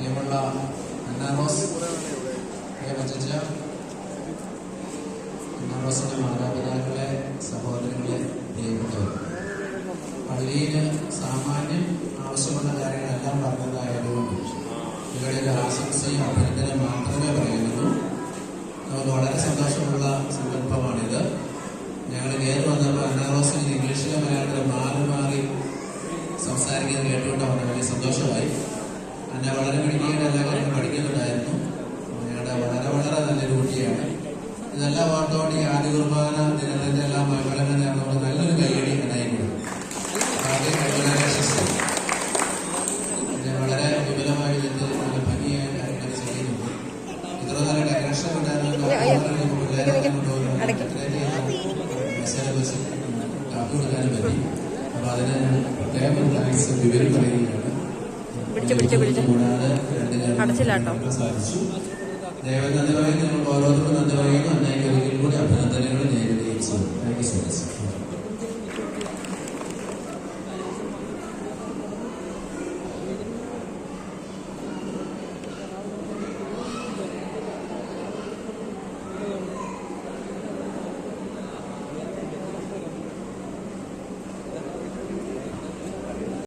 പ്രിയമുള്ള അന്നാറോസ് അന്നാറോസിന്റെ മാതാപിതാക്കളെ, സഹോദരങ്ങളെ, പ്രിയപ്പെട്ടവർ, പള്ളിയിൽ സാമാന്യം ആവശ്യമുള്ള കാര്യങ്ങളെല്ലാം പറഞ്ഞതായതുകൊണ്ട് ഇവരുടെ ഒരു ആശംസയും അഭ്യർത്ഥന മാത്രമേ പറയുന്നുള്ളൂ. നമുക്ക് വളരെ സന്തോഷമുള്ള സന്ദർഭമാണിത്. ഞങ്ങൾ കയറി വന്നപ്പോൾ അന്നാറോസിന് ഇംഗ്ലീഷിലെ മലയാളത്തിൽ മാറി സംസാരിക്കുന്നത് കേട്ടുകൊണ്ട് വന്ന വലിയ സന്തോഷമായി. എന്നെ വളരെ മിടുക്കിയുടെ എല്ലാ കാര്യങ്ങളും പഠിക്കുന്നുണ്ടായിരുന്നു. ഞങ്ങളുടെ വളരെ നല്ലൊരു കുട്ടിയാണ്. ഇതെല്ലാം ഓർത്തോടെ ഈ ആദ്യ കുർബാന ദിനത്തിന്റെ എല്ലാം മംഗളങ്ങൾ നേർന്നുകൊണ്ട് നല്ലൊരു കൈയടി ഉണ്ടായിരുന്നു. വളരെ വിപുലമായി നല്ല ഭംഗിയായ കാര്യങ്ങൾ ചെയ്യുന്നുണ്ട്. ഇത്ര നല്ല ഡെക്കറേഷൻ ഉണ്ടായിരുന്നു. കാപ്പി കൊടുക്കാനും പറ്റി. അപ്പൊ അതിന് പ്രത്യേകം താങ്ക്സ് വിവരം പറയുകയാണ്. കൂടാതെ സാധിച്ചു. ദൈവം നന്ദി പറയുന്നു, ഓരോരുത്തർക്കും നന്ദി പറയുന്നു.